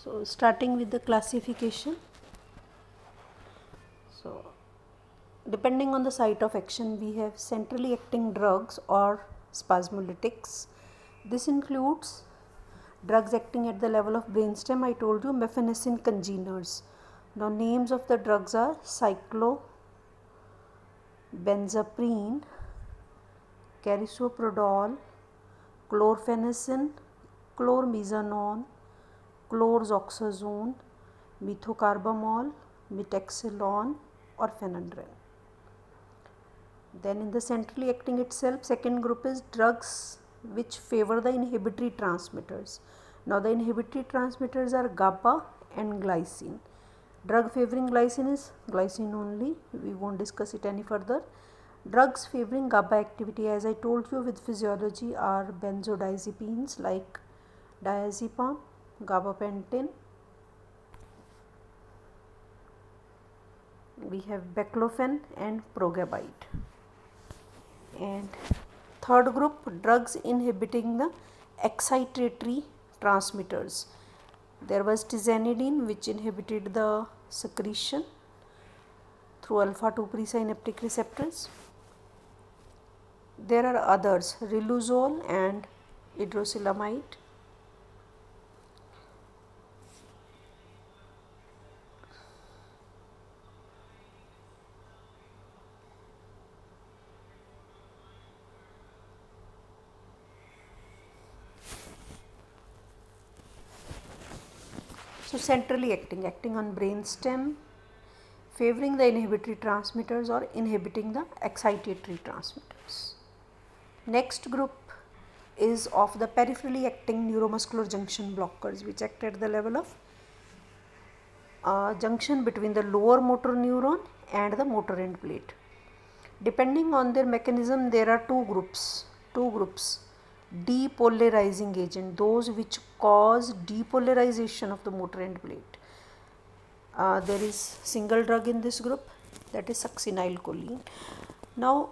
So starting with the classification. So depending on the site of action, we have centrally acting drugs or spasmolytics. This includes drugs acting at the level of brainstem. I told you mefenacin congeners. Now names of the drugs are cyclobenzaprine, carisoprodol, chlorphenazine, chlormazanone, chlorzoxazone, methocarbamol, metaxilone or phenandrin. Then in the centrally acting itself, second group is drugs which favor the inhibitory transmitters. Now the inhibitory transmitters are GABA and glycine. Drug favoring glycine is glycine only, we won't discuss it any further. Drugs favoring GABA activity, as I told you with physiology, are benzodiazepines like diazepam, gabapentin. We have baclofen and progabite. And third group, drugs inhibiting the excitatory transmitters. There was tizanidine, which inhibited the secretion through alpha-2 presynaptic receptors. There are others, riluzole and hydroxylamide. So centrally acting, acting on brainstem, favoring the inhibitory transmitters or inhibiting the excitatory transmitters. Next group is of the peripherally acting neuromuscular junction blockers, which act at the level of junction between the lower motor neuron and the motor end plate. Depending on their mechanism, there are two groups. Depolarizing agent, those which cause depolarization of the motor end plate. There is single drug in this group, that is succinylcholine. Now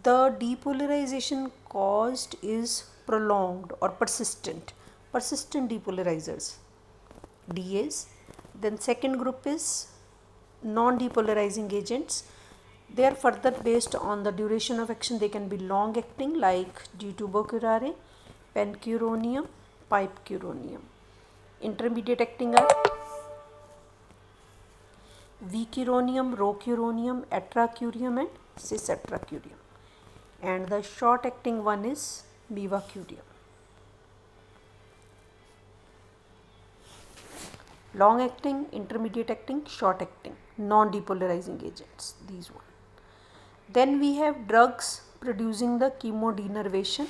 the depolarization caused is prolonged or persistent depolarizers, DAs. Then second group is non-depolarizing agents. They are further based on the duration of action. They can be long acting like D2-bocurare, pancuronium, pipecuronium. Intermediate acting are vicuronium, rocuronium, atracurium and cisatracurium. And the short acting one is mivacurium. Long acting, intermediate acting, short acting, non-depolarizing agents, these one. Then we have drugs producing the chemodenervation.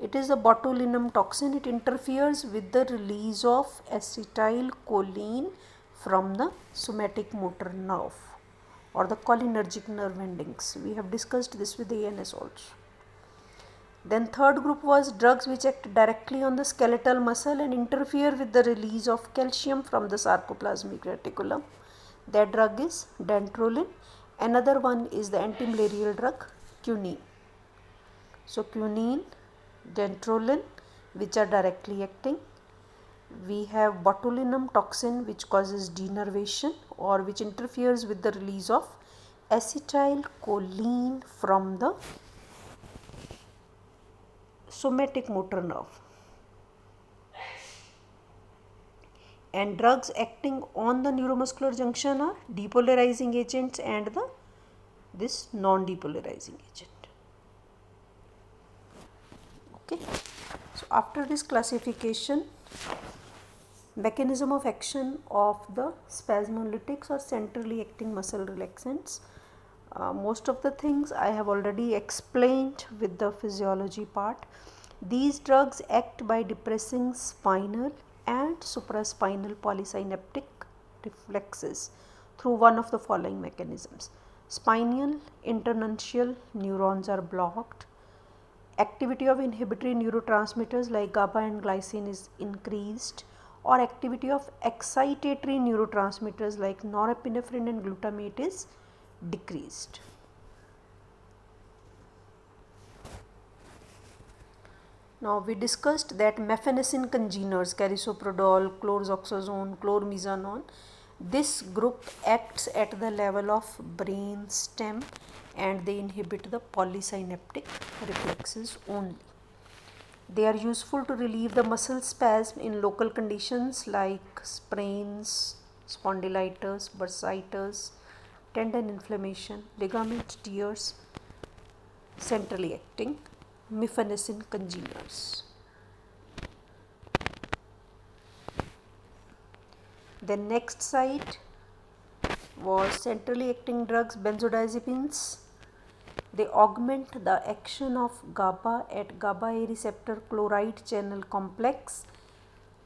It is a botulinum toxin. It interferes with the release of acetylcholine from the somatic motor nerve or the cholinergic nerve endings. We have discussed this with the ANS also. Then third group was drugs which act directly on the skeletal muscle and interfere with the release of calcium from the sarcoplasmic reticulum. That drug is dantrolene. Another one is the antimalarial drug quinine. So quinine, dantrolene, which are directly acting. We have botulinum toxin, which causes denervation or which interferes with the release of acetylcholine from the somatic motor nerve. And drugs acting on the neuromuscular junction are depolarizing agents and this non-depolarizing agent. Okay. So after this classification, mechanism of action of the spasmolytics or centrally acting muscle relaxants. Most of the things I have already explained with the physiology part. These drugs act by depressing spinal and supraspinal polysynaptic reflexes through one of the following mechanisms. Spinal internuncial neurons are blocked. Activity of inhibitory neurotransmitters like GABA and glycine is increased, or activity of excitatory neurotransmitters like norepinephrine and glutamate is decreased. Now we discussed that mefenacin congeners, carisoprodol, chlorzoxazone, chlormizanone, this group acts at the level of brain stem and they inhibit the polysynaptic reflexes only. They are useful to relieve the muscle spasm in local conditions like sprains, spondylitis, bursitis, tendon inflammation, ligament tears, centrally acting mefenacin congeners. The next site was centrally acting drugs, benzodiazepines. They augment the action of GABA at GABA A receptor chloride channel complex,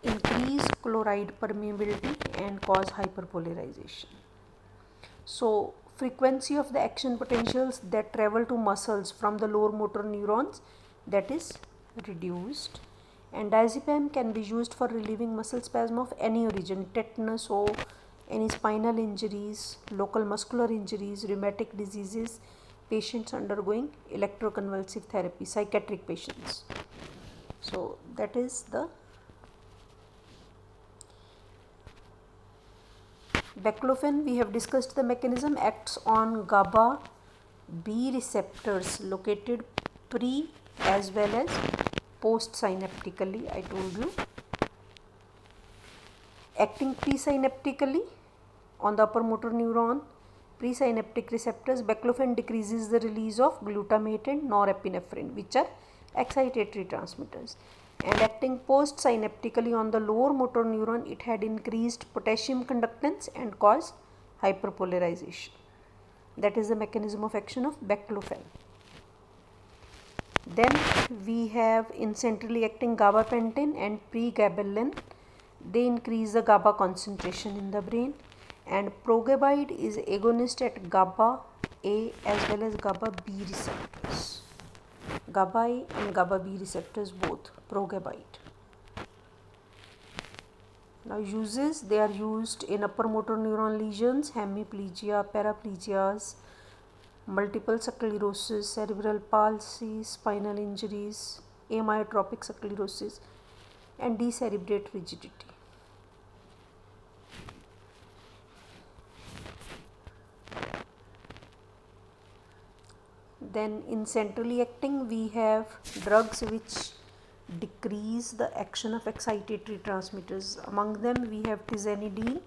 increase chloride permeability and cause hyperpolarization. So, frequency of the action potentials that travel to muscles from the lower motor neurons, that is reduced, and diazepam can be used for relieving muscle spasm of any origin, tetanus or any spinal injuries, local muscular injuries, rheumatic diseases, patients undergoing electroconvulsive therapy, psychiatric patients. So that is the baclofen. We have discussed the mechanism, acts on GABA B receptors located pre as well as post synaptically. I told you, acting presynaptically on the upper motor neuron presynaptic receptors, baclofen decreases the release of glutamate and norepinephrine, which are excitatory transmitters, and acting post synaptically on the lower motor neuron, it had increased potassium conductance and caused hyperpolarization. That is the mechanism of action of baclofen. Then we have in centrally acting gabapentin and pregabalin. They increase the GABA concentration in the brain, and progabide is agonist at GABA A as well as GABA B receptors. GABA A and GABA B receptors both, progabide. Now uses, they are used in upper motor neuron lesions, hemiplegia, paraplegias, multiple sclerosis, cerebral palsy, spinal injuries, amyotrophic sclerosis and decerebrate rigidity. Then in centrally acting we have drugs which decrease the action of excitatory transmitters. Among them we have tizanidine,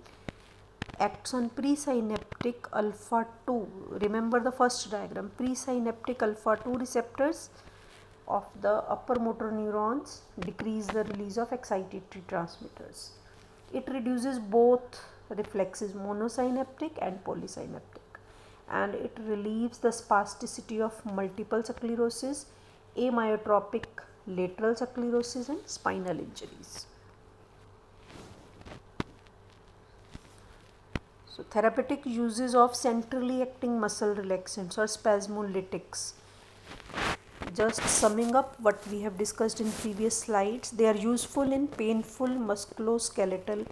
acts on presynaptic alpha 2. Remember the first diagram, presynaptic alpha 2 receptors of the upper motor neurons decrease the release of excitatory transmitters. It reduces both reflexes, monosynaptic and polysynaptic, and it relieves the spasticity of multiple sclerosis, amyotrophic lateral sclerosis and spinal injuries. So therapeutic uses of centrally acting muscle relaxants or spasmolytics. Just summing up what we have discussed in previous slides, they are useful in painful musculoskeletal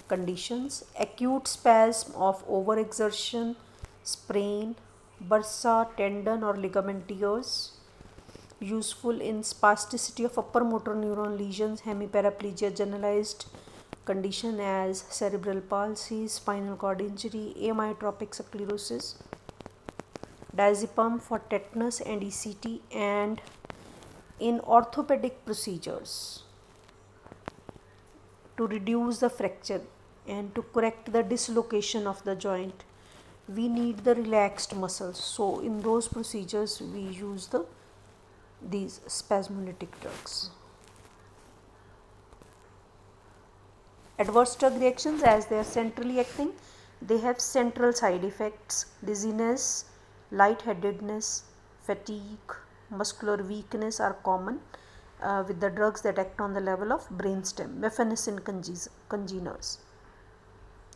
conditions, acute spasm of overexertion, sprain, bursa, tendon or ligament tears, useful in spasticity of upper motor neuron lesions, hemiparaplegia, generalized condition as cerebral palsy, spinal cord injury, amyotrophic sclerosis, diazepam for tetanus and ECT, and in orthopedic procedures to reduce the fracture and to correct the dislocation of the joint, we need the relaxed muscles. So in those procedures we use these spasmolytic drugs. Adverse drug reactions, as they are centrally acting, they have central side effects, dizziness, lightheadedness, fatigue, muscular weakness are common with the drugs that act on the level of brainstem. Mefenacin congeners,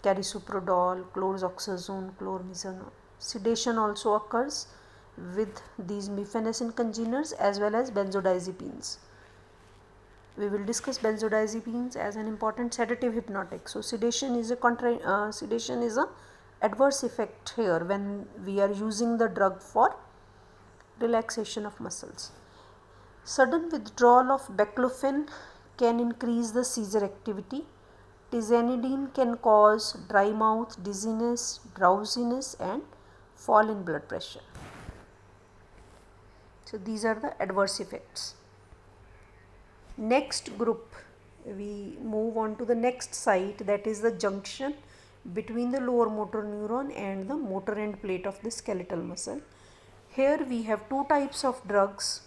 carisoprodol, chlorzoxazone, chlormizanone. Sedation also occurs with these mefenacin congeners as well as benzodiazepines. We will discuss benzodiazepines as an important sedative hypnotic. So sedation is a adverse effect here when we are using the drug for relaxation of muscles. Sudden withdrawal of baclofen can increase the seizure activity. Tizanidine can cause dry mouth, dizziness, drowsiness and fall in blood pressure. So these are the adverse effects. Next group, we move on to the next site, that is the junction between the lower motor neuron and the motor end plate of the skeletal muscle. Here we have two types of drugs,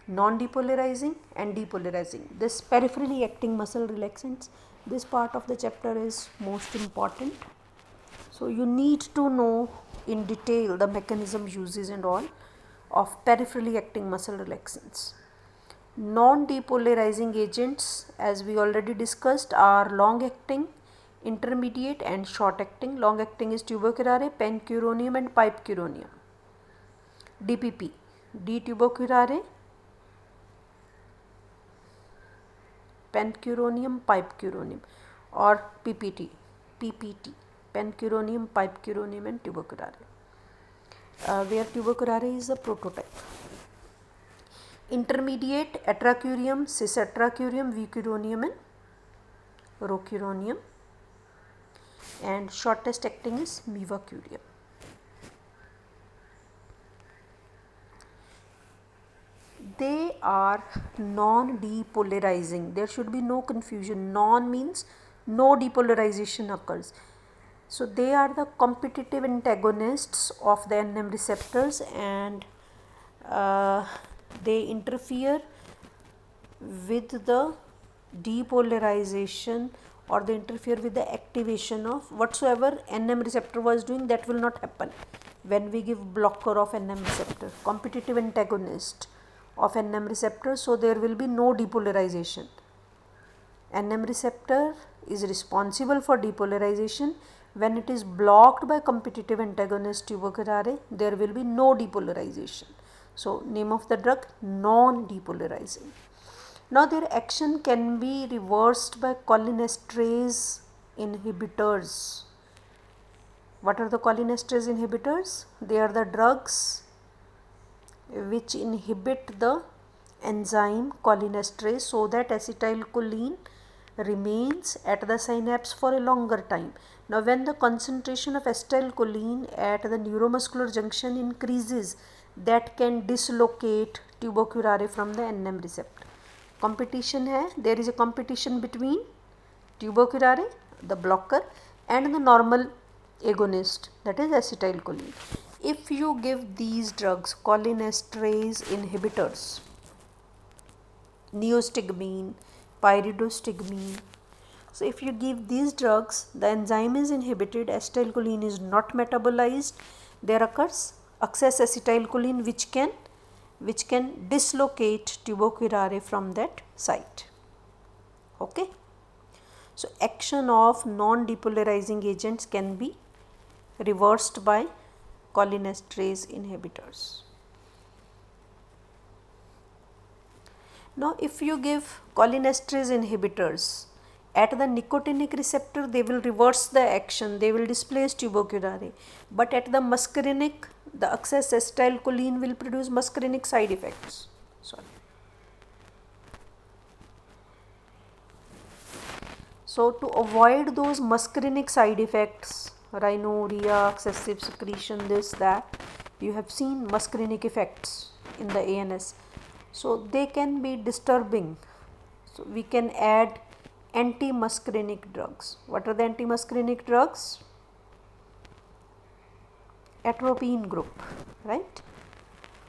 non-depolarizing and depolarizing. This peripherally acting muscle relaxants, this part of the chapter is most important. So you need to know in detail the mechanism, uses and all of peripherally acting muscle relaxants. Non-depolarizing agents, as we already discussed, are long-acting, intermediate and short-acting. Long-acting is tuberculare, pancuronium and pipecuronium. DPP, D-tuberculare, pancuronium, pipecuronium, or PPT, pancuronium, pipecuronium and tuberculare, where tuberculare is a prototype. Intermediate, atracurium, cisatracurium, vicuronium and rocuronium, and shortest acting is mivacurium. They are non-depolarizing. There should be no confusion. Non means no depolarization occurs. So they are the competitive antagonists of the NM receptors, and they interfere with the depolarization, or they interfere with the activation of whatsoever NM receptor was doing. That will not happen when we give blocker of NM receptor, competitive antagonist of NM receptor. So there will be no depolarization. NM receptor is responsible for depolarization. When it is blocked by competitive antagonist tuberculare, there will be no depolarization. So name of the drug, non-depolarizing. Now their action can be reversed by cholinesterase inhibitors. What are the cholinesterase inhibitors? They are the drugs which inhibit the enzyme cholinesterase so that acetylcholine remains at the synapse for a longer time. Now when the concentration of acetylcholine at the neuromuscular junction increases, that can dislocate tuberculare from the NM receptor. Competition hai, there is a competition between tuberculare, the blocker, and the normal agonist, that is acetylcholine. If you give these drugs, cholinesterase inhibitors, neostigmine, pyridostigmine, so if you give these drugs, the enzyme is inhibited, acetylcholine is not metabolized, there occurs excess acetylcholine which can dislocate tuberculare from that site. Okay. So action of non-depolarizing agents can be reversed by cholinesterase inhibitors. Now if you give cholinesterase inhibitors at the nicotinic receptor, they will reverse the action, they will displace tuberculare, but at the muscarinic, the excess acetylcholine will produce muscarinic side effects. So to avoid those muscarinic side effects, rhinorrhea, excessive secretion, this, that, you have seen muscarinic effects in the ANS. So they can be disturbing. So we can add anti-muscarinic drugs. What are the anti-muscarinic drugs? Atropine group, right?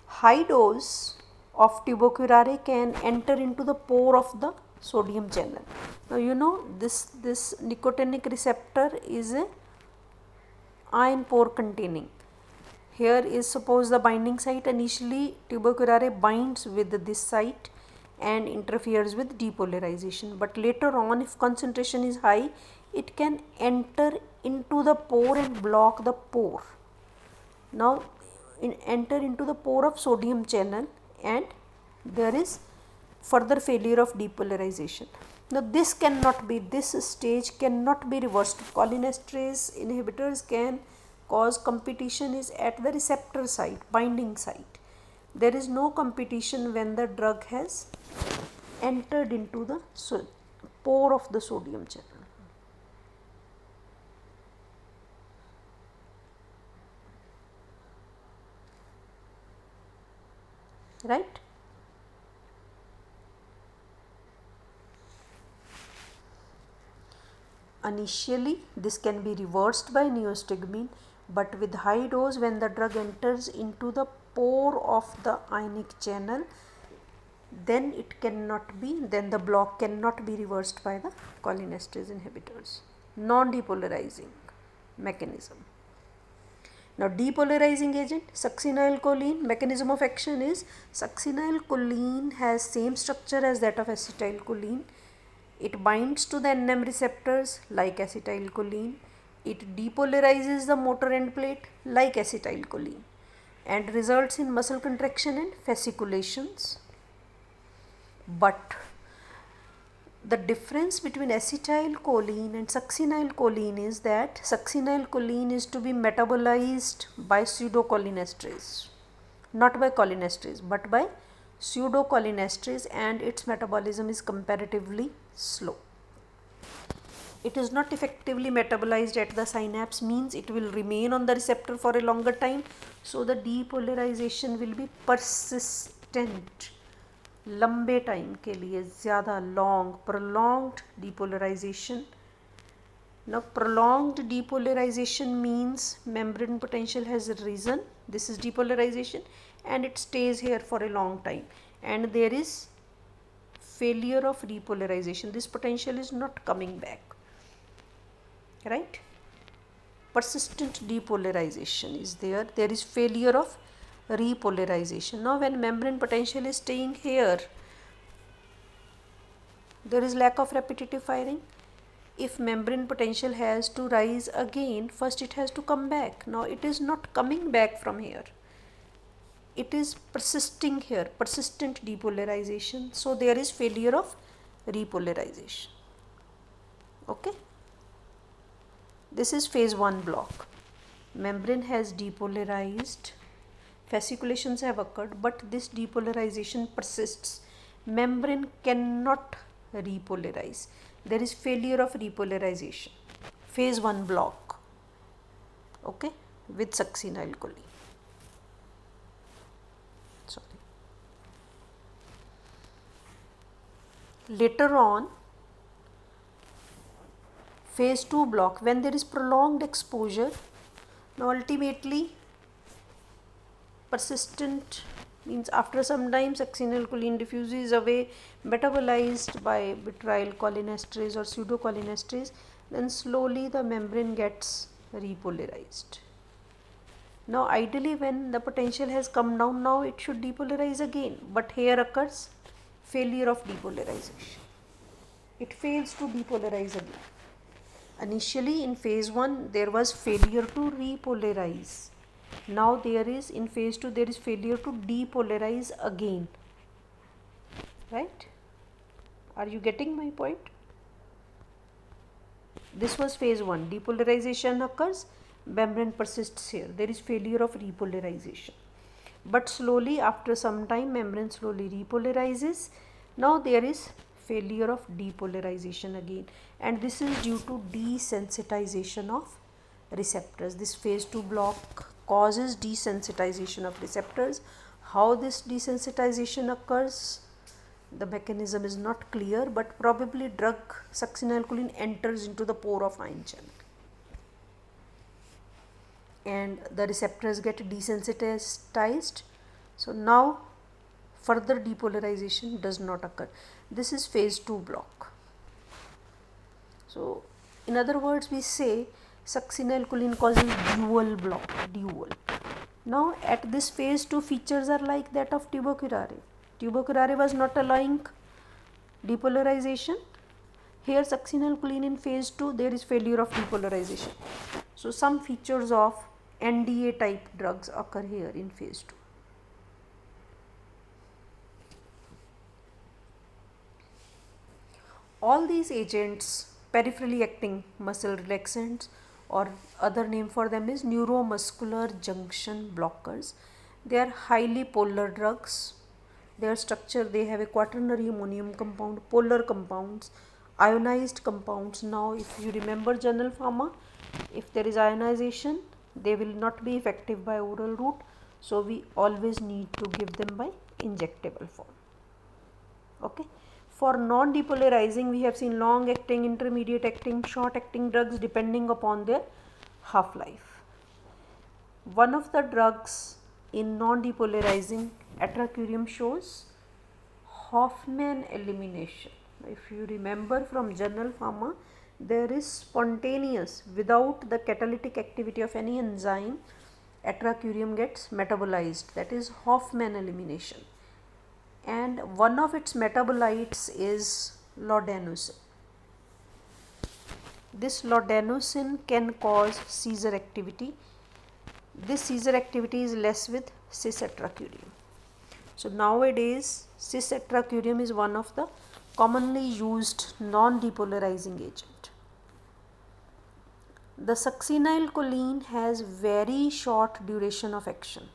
High dose of tuberculare can enter into the pore of the sodium channel. Now you know this nicotinic receptor is a ion pore containing. Here is suppose the binding site. Initially tuberculare binds with this site and interferes with depolarization, but later on, if concentration is high, it can enter into the pore and block the pore. Now enter into the pore of sodium channel, and there is further failure of depolarization. Now this stage cannot be reversed. Cholinesterase inhibitors can cause competition is at the receptor site, binding site, There is no competition when the drug has entered into the pore of the sodium channel. Right? Initially, this can be reversed by neostigmine, but with high dose, when the drug enters into the pore of the ionic channel, then the block cannot be reversed by the cholinesterase inhibitors. Non-depolarizing mechanism. Now, depolarizing agent, succinylcholine, mechanism of action is succinylcholine has same structure as that of acetylcholine. It binds to the NM receptors like acetylcholine. It depolarizes the motor end plate like acetylcholine and results in muscle contraction and fasciculations. But the difference between acetylcholine and succinylcholine is that succinylcholine is to be metabolized by pseudocholinesterase, not by cholinesterase, but by pseudocholinesterase, and its metabolism is comparatively slow. It is not effectively metabolized at the synapse, means it will remain on the receptor for a longer time, so the depolarization will be persistent. लंबे time के लिए ज़्यादा long prolonged depolarization. Now prolonged depolarization means membrane potential has risen, this is depolarization, and it stays here for a long time, and there is failure of repolarization. This potential is not coming back, right? Persistent depolarization is there, there is failure of repolarization. Now when membrane potential is staying here, there is lack of repetitive firing. If membrane potential has to rise again, first it has to come back. Now it is not coming back from here, it is persisting here, persistent depolarization, so there is failure of repolarization. Okay, this is phase 1 block. Membrane has depolarized, fasciculations have occurred, but this depolarization persists. Membrane cannot repolarize, there is failure of repolarization. Phase 1 block, okay, with succinylcholine. Sorry. Later on, phase 2 block, when there is prolonged exposure. Now ultimately persistent means after some time succinylcholine diffuses away, metabolized by butyryl cholinesterase or pseudocholinesterase, then slowly the membrane gets repolarized. Now ideally when the potential has come down, now it should depolarize again, but here occurs failure of depolarization. It fails to depolarize again. Initially in phase 1 there was failure to repolarize. Now there is in phase 2 there is failure to depolarize again, right? Are you getting my point? This was phase 1, depolarization occurs, membrane persists here, there is failure of repolarization, but slowly after some time membrane slowly repolarizes. Now there is failure of depolarization again, and this is due to desensitization of receptors. This phase 2 block causes desensitization of receptors. How this desensitization occurs, the mechanism is not clear, but probably drug succinylcholine enters into the pore of ion channel and the receptors get desensitized, so now further depolarization does not occur. This is phase 2 block. So in other words we say succinylcholine causes dual block, dual. Now at this phase 2 features are like that of tubocurare. Tubocurare was not allowing depolarization. Here succinylcholine in phase 2 there is failure of depolarization. So some features of NDA type drugs occur here in phase 2. All these agents, peripherally acting muscle relaxants, or other name for them is neuromuscular junction blockers, They are highly polar drugs. Their structure, they have a quaternary ammonium compound, polar compounds, ionized compounds. Now if you remember general pharma, if there is ionization, they will not be effective by oral route, so we always need to give them by injectable form. Okay. For non-depolarizing, we have seen long acting, intermediate acting, short acting drugs depending upon their half life. One of the drugs in non-depolarizing, atracurium, shows Hoffman elimination. If you remember from general pharma, there is spontaneous, without the catalytic activity of any enzyme, atracurium gets metabolized, that is Hoffman elimination, and one of its metabolites is laudanacin. This laudanacin can cause seizure activity. This seizure activity is less with cis-atracurium. So nowadays cis-atracurium is one of the commonly used non-depolarizing agent. The succinylcholine has very short duration of action,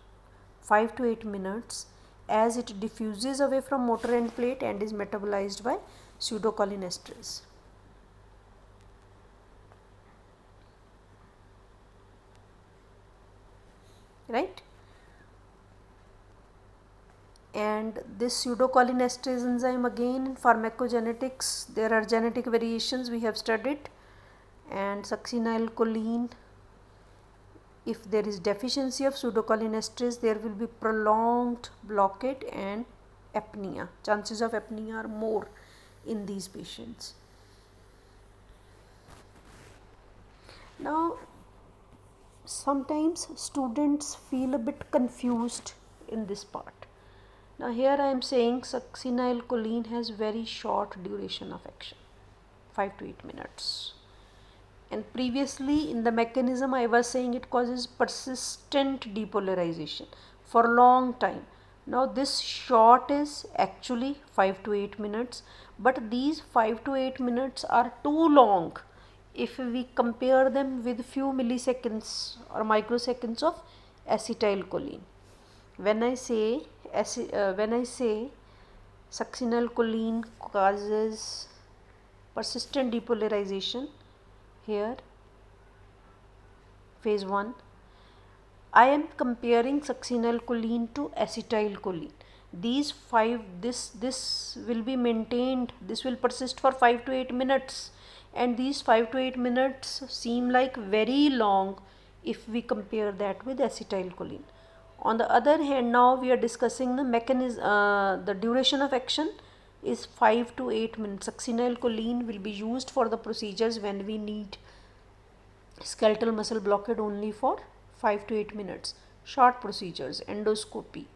5 to 8 minutes, as it diffuses away from motor end plate and is metabolized by pseudocholinesterase. Right? And this pseudocholinesterase enzyme, again in pharmacogenetics there are genetic variations we have studied, and succinylcholine, if there is deficiency of pseudocholinesterase, there will be prolonged blockade and apnea. Chances of apnea are more in these patients. Now sometimes students feel a bit confused in this part. Now here I am saying succinylcholine has very short duration of action, 5 to 8 minutes. And previously in the mechanism I was saying it causes persistent depolarization for a long time. Now this short is actually 5 to 8 minutes, but these 5 to 8 minutes are too long if we compare them with few milliseconds or microseconds of acetylcholine. When I say succinylcholine causes persistent depolarization, here phase 1, I am comparing succinylcholine to acetylcholine. These this will be maintained, this will persist for 5 to 8 minutes, and these 5 to 8 minutes seem like very long if we compare that with acetylcholine. On the other hand, now we are discussing the mechanism, the duration of action is 5 to 8 minutes. Succinylcholine will be used for the procedures when we need skeletal muscle blockade only for 5 to 8 minutes. Short procedures, endoscopy,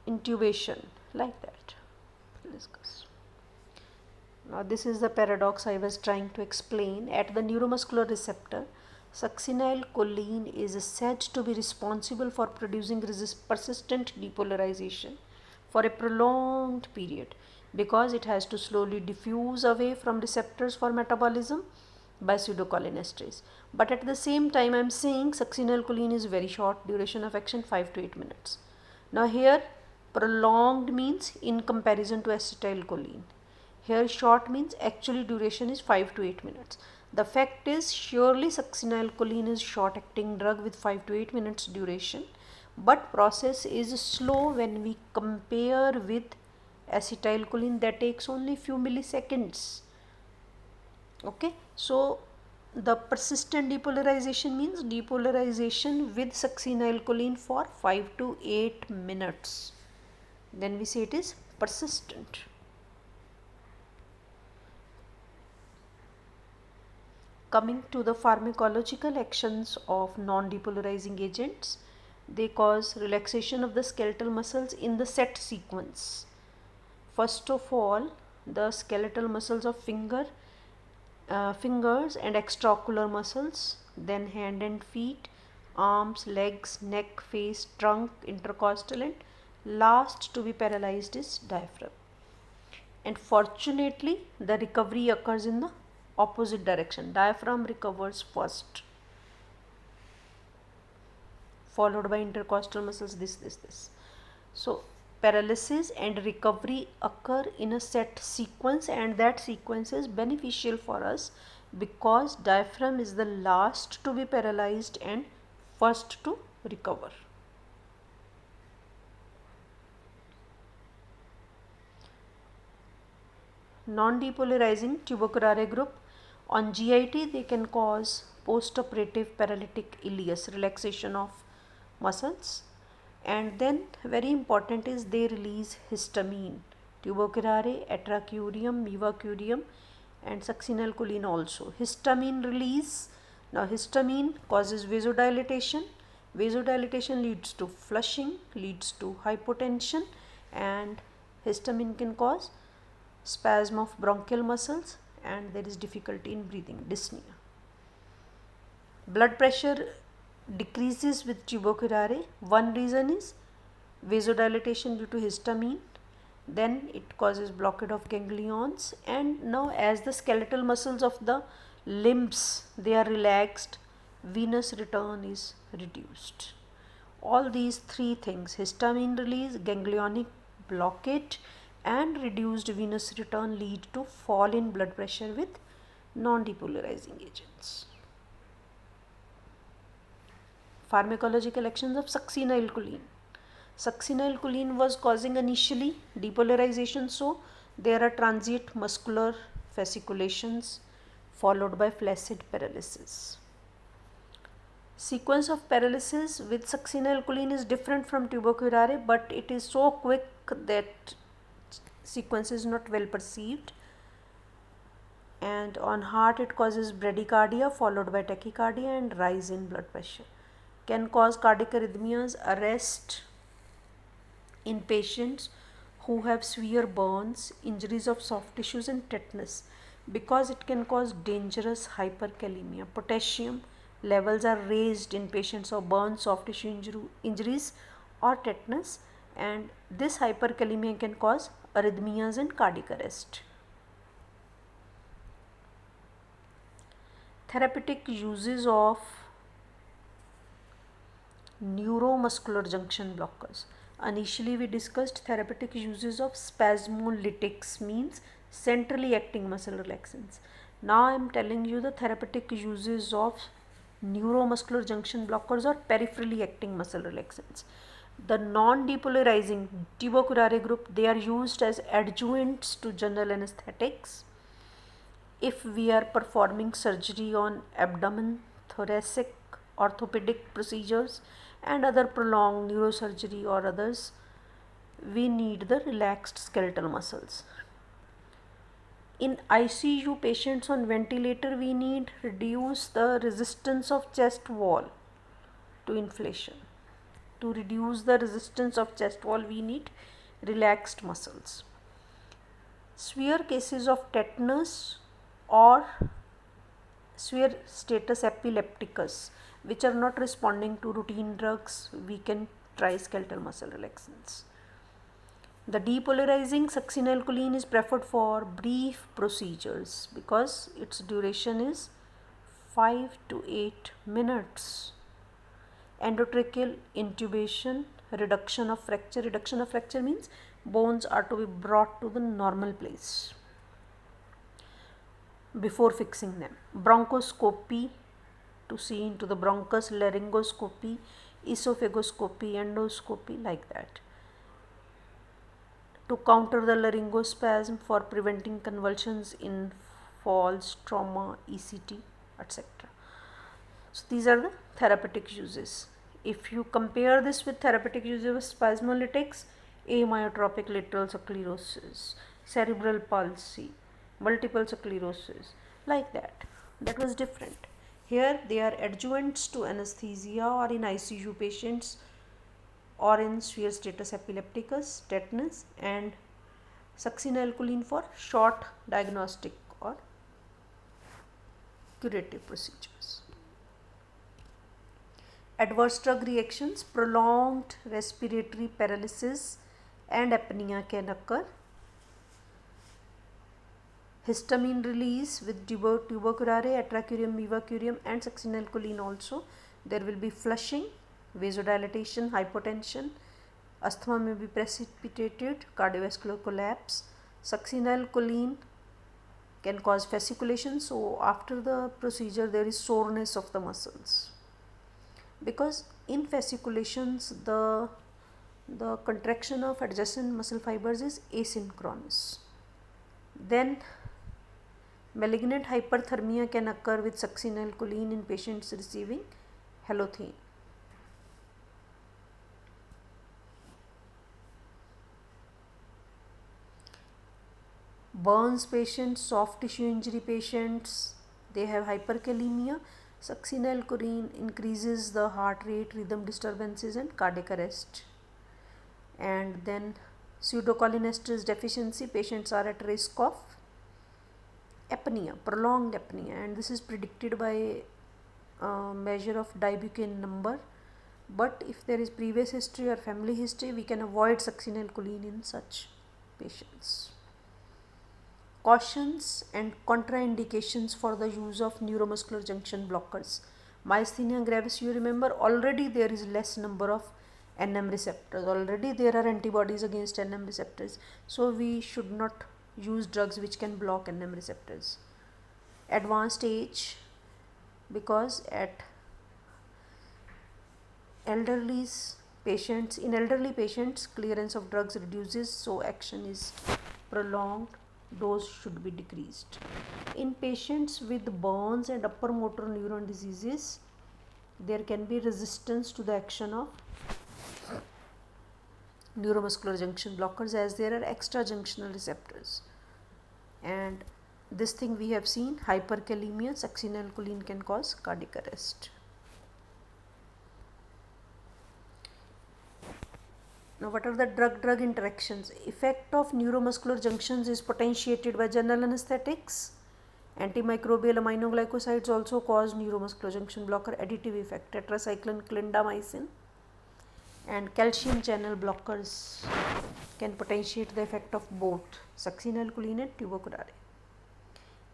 intubation, like that. We'll discuss. Now this is the paradox I was trying to explain. At the neuromuscular receptor, succinylcholine is said to be responsible for producing persistent depolarization for a prolonged period, because it has to slowly diffuse away from receptors for metabolism by pseudocholinesterase. But at the same time I am saying succinylcholine is very short duration of action, 5 to 8 minutes. Now here prolonged means in comparison to acetylcholine. Here short means actually duration is 5 to 8 minutes. The fact is surely succinylcholine is short acting drug with 5 to 8 minutes duration, but process is slow when we compare with acetylcholine that takes only few milliseconds. Okay, so the persistent depolarization means depolarization with succinylcholine for 5 to 8 minutes. Then we say it is persistent. Coming to the pharmacological actions of non-depolarizing agents, they cause relaxation of the skeletal muscles in the set sequence. First of all, the skeletal muscles of fingers and extraocular muscles, then hand and feet, arms, legs, neck, face, trunk, intercostal, and last to be paralyzed is diaphragm. And fortunately the recovery occurs in the opposite direction. Diaphragm recovers first. followed by intercostal muscles, this. So paralysis and recovery occur in a set sequence, and that sequence is beneficial for us because diaphragm is the last to be paralyzed and first to recover. Non-depolarizing tuberculare group, on GIT they can cause postoperative paralytic ileus, relaxation of muscles, and then very important is they release histamine, tuberculare, atracurium, mevacurium and succinylcholine also. Histamine release, now histamine causes vasodilatation, vasodilatation leads to flushing, leads to hypotension, and histamine can cause spasm of bronchial muscles and there is difficulty in breathing, dyspnea. Blood pressure decreases with tuberculare. One reason is vasodilatation due to histamine, then it causes blockade of ganglions, and now as the skeletal muscles of the limbs they are relaxed, venous return is reduced. All these three things, histamine release, ganglionic blockade and reduced venous return, lead to fall in blood pressure with non-depolarizing agents. Pharmacological actions of succinylcholine. Succinylcholine was causing initially depolarization, so there are transient muscular fasciculations followed by flaccid paralysis. Sequence of paralysis with succinylcholine is different from tuberculare, but it is so quick that sequence is not well perceived. And on heart it causes bradycardia followed by tachycardia and rise in blood pressure. Can cause cardiac arrhythmias, arrest in patients who have severe burns, injuries of soft tissues and tetanus, because it can cause dangerous hyperkalemia. Potassium levels are raised in patients of burns, soft tissue injuries or tetanus, and this hyperkalemia can cause arrhythmias and cardiac arrest. Therapeutic uses of neuromuscular junction blockers. Initially we discussed therapeutic uses of spasmolytics, means centrally acting muscle relaxants. Now I am telling you the therapeutic uses of neuromuscular junction blockers or peripherally acting muscle relaxants. The non-depolarizing tuberculare group, they are used as adjuvants to general anesthetics. If we are performing surgery on abdomen, thoracic, orthopedic procedures and other prolonged neurosurgery or others, we need the relaxed skeletal muscles. In ICU patients on ventilator, we need reduce the resistance of chest wall to inflation. To reduce the resistance of chest wall, we need relaxed muscles. Severe cases of tetanus or severe status epilepticus which are not responding to routine drugs, we can try skeletal muscle relaxants. The depolarizing succinylcholine is preferred for brief procedures because its duration is 5 to 8 minutes. Endotracheal intubation, reduction of fracture. Reduction of fracture means bones are to be brought to the normal place before fixing them. Bronchoscopy to see into the bronchus, laryngoscopy, esophagoscopy, endoscopy, like that. To counter the laryngospasm, for preventing convulsions in falls, trauma, ECT, etc. So these are the therapeutic uses. If you compare this with therapeutic uses of spasmolytics, amyotropic lateral sclerosis, cerebral palsy, multiple sclerosis, like that was different. Here they are adjuvants to anesthesia or in ICU patients or in severe status epilepticus, tetanus, and succinylcholine for short diagnostic or curative procedures. Adverse drug reactions, prolonged respiratory paralysis and apnea can occur. Histamine release with tuberculare, atracurium, mevacurium and succinylcholine also. There will be flushing, vasodilatation, hypotension, asthma may be precipitated, cardiovascular collapse. Succinylcholine can cause fasciculation, so after the procedure there is soreness of the muscles, because in fasciculations the contraction of adjacent muscle fibers is asynchronous. Then malignant hyperthermia can occur with succinylcholine in patients receiving halothane. Burns patients, soft tissue injury patients, they have hyperkalemia. Succinylcholine increases the heart rate, rhythm disturbances and cardiac arrest. And then pseudocholinesterase deficiency, patients are at risk of apnea, prolonged apnea, and this is predicted by measure of Daibuchen number. But if there is previous history or family history, we can avoid succinylcholine in such patients. Cautions and contraindications for the use of neuromuscular junction blockers. Myasthenia gravis, you remember, already there is less number of NM receptors, already there are antibodies against NM receptors, so we should not use drugs which can block NM receptors. Advanced age, because at elderly patients clearance of drugs reduces, so action is prolonged, dose should be decreased. In patients with burns and upper motor neuron diseases, there can be resistance to the action of neuromuscular junction blockers as there are extra junctional receptors. And this thing we have seen, hyperkalemia, succinylcholine can cause cardiac arrest. Now, what are the drug-drug interactions? Effect of neuromuscular junctions is potentiated by general anesthetics. Antimicrobial aminoglycosides also cause neuromuscular junction blocker additive effect, tetracycline, clindamycin, and calcium channel blockers can potentiate the effect of both succinylcholine and tuberculare.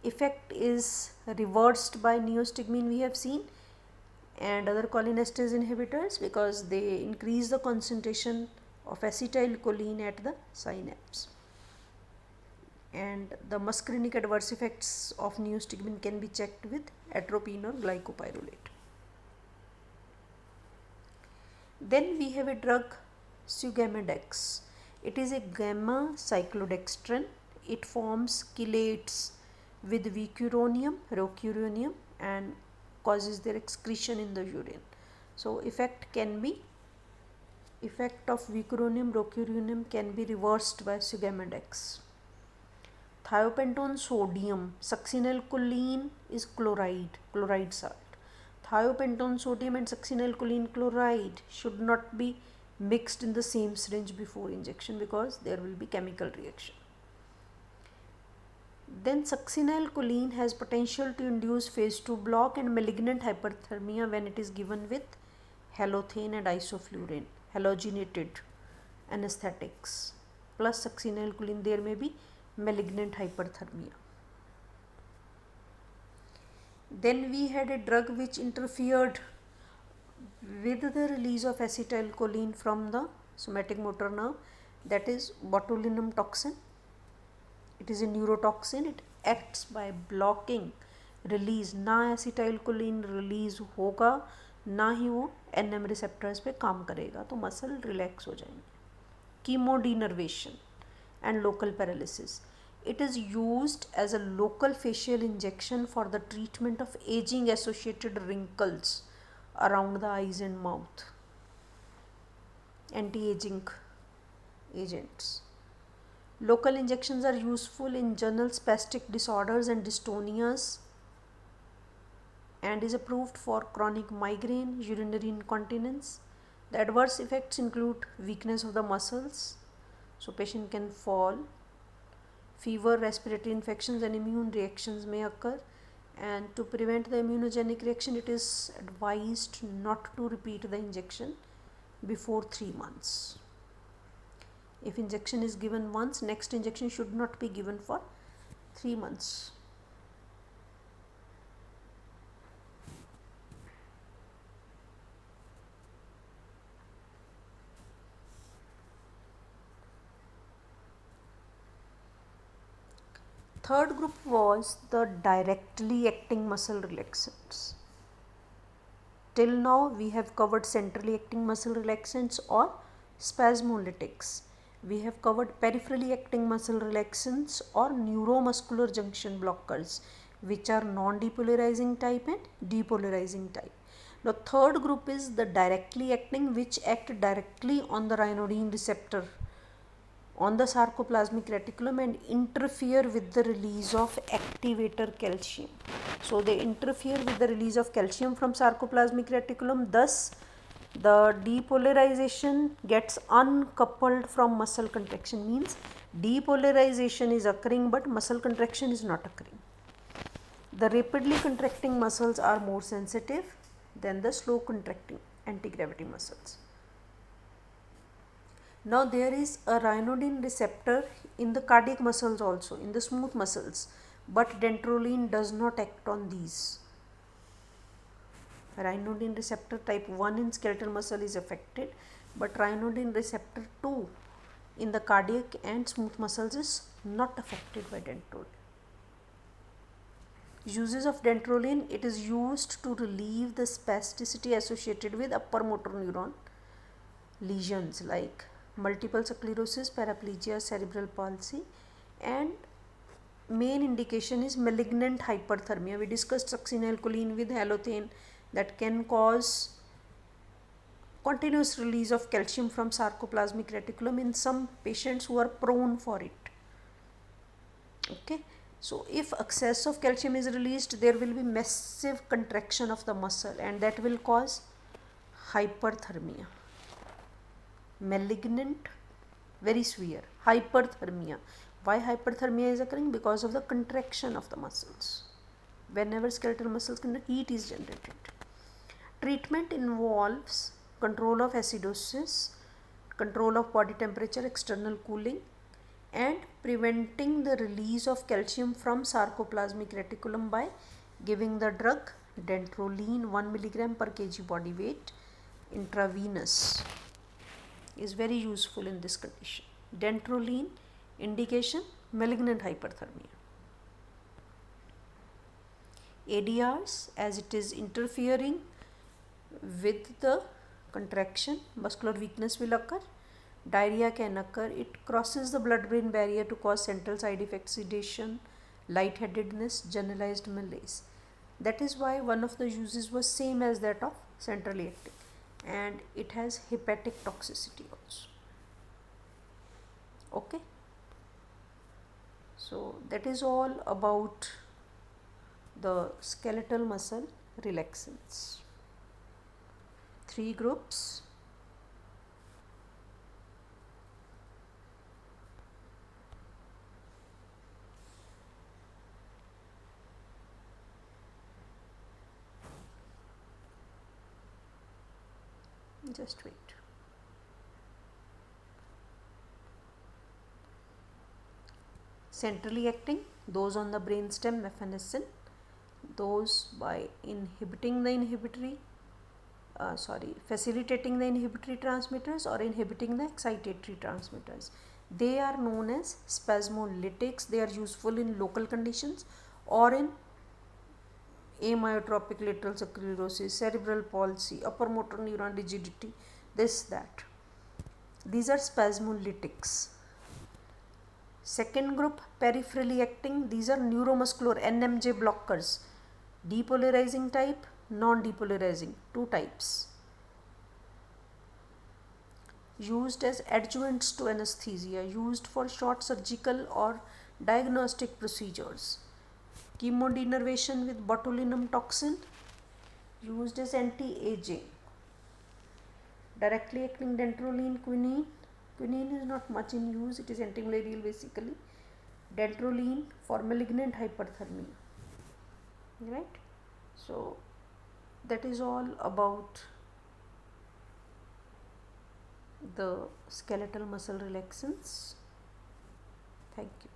Effect is reversed by neostigmine, we have seen, and other cholinesterase inhibitors, because they increase the concentration of acetylcholine at the synapse. And the muscarinic adverse effects of neostigmine can be checked with atropine or glycopyrrolate. Then we have a drug Sugammadex. It is a gamma cyclodextrin. It forms chelates with vicuronium, rocuronium, and causes their excretion in the urine. So effect of vicuronium, rocuronium can be reversed by Sugammadex. Thiopentone sodium, succinylcholine is chloride salt. Thiopentone sodium and succinylcholine chloride should not be mixed in the same syringe before injection, because there will be chemical reaction. Then succinylcholine has potential to induce phase 2 block and malignant hyperthermia when it is given with halothane and isoflurane, halogenated anesthetics. Plus succinylcholine, there may be malignant hyperthermia. Then we had a drug which interfered with the release of acetylcholine from the somatic motor nerve, that is botulinum toxin. It is a neurotoxin. It acts by blocking release. ना acetylcholine release होगा, ना ही वो NM receptors पे काम करेगा, तो muscle relax हो जाएंगे. Chemodenervation and local paralysis. It is used as a local facial injection for the treatment of aging associated wrinkles around the eyes and mouth. Anti-aging agents. Local injections are useful in general spastic disorders and dystonias, and is approved for chronic migraine, urinary incontinence. The adverse effects include weakness of the muscles, so patient can fall. Fever, respiratory infections and immune reactions may occur, and to prevent the immunogenic reaction, it is advised not to repeat the injection before 3 months. If injection is given once, next injection should not be given for 3 months. third group was the directly acting muscle relaxants. Till now we have covered centrally acting muscle relaxants or spasmolytics. We have covered peripherally acting muscle relaxants or neuromuscular junction blockers, which are non-depolarizing type and depolarizing type. Now third group is the directly acting, which act directly on the ryanodine receptor on the sarcoplasmic reticulum and interfere with the release of activator calcium. So they interfere with the release of calcium from sarcoplasmic reticulum, thus the depolarization gets uncoupled from muscle contraction, means depolarization is occurring but muscle contraction is not occurring. The rapidly contracting muscles are more sensitive than the slow contracting anti-gravity muscles. Now there is a ryanodine receptor in the cardiac muscles also, in the smooth muscles, but dantrolene does not act on these. Ryanodine receptor type 1 in skeletal muscle is affected, but ryanodine receptor 2 in the cardiac and smooth muscles is not affected by dantrolene. Uses of dantrolene: it is used to relieve the spasticity associated with upper motor neuron lesions like multiple sclerosis, paraplegia, cerebral palsy, and main indication is malignant hyperthermia. We discussed succinylcholine with halothane that can cause continuous release of calcium from sarcoplasmic reticulum in some patients who are prone for it. Okay, so if excess of calcium is released, there will be massive contraction of the muscle and that will cause hyperthermia. Malignant, very severe hyperthermia. Why hyperthermia is occurring? Because of the contraction of the muscles. Whenever skeletal muscles contract, heat is generated. Treatment involves control of acidosis, control of body temperature, external cooling, and preventing the release of calcium from sarcoplasmic reticulum by giving the drug dantrolene 1 mg per kg body weight intravenous is very useful in this condition. Dantrolene indication: malignant hyperthermia. ADRs, as it is interfering with the contraction, muscular weakness will occur, diarrhea can occur, it crosses the blood-brain barrier to cause central side effects, sedation, lightheadedness, generalized malaise. That is why one of the uses was same as that of centrally acting, and it has hepatic toxicity also. Okay, so that is all about the skeletal muscle relaxants. 3 groups. Just wait. Centrally acting, those on the brainstem mephanestin, those by inhibiting the facilitating the inhibitory transmitters or inhibiting the excitatory transmitters. They are known as spasmolytics. They are useful in local conditions or in amyotropic lateral sclerosis, cerebral palsy, upper motor neuron rigidity, this, that. These are spasmolytics. Second group, peripherally acting, these are neuromuscular NMJ blockers, depolarizing type, non-depolarizing, 2 types. Used as adjuvants to anesthesia, used for short surgical or diagnostic procedures. Chemodenervation with botulinum toxin, used as anti-aging. Directly acting dantrolene, quinine. Quinine is not much in use, it is antimalarial basically. Dantrolene for malignant hyperthermia. Right? So that is all about the skeletal muscle relaxants. Thank you.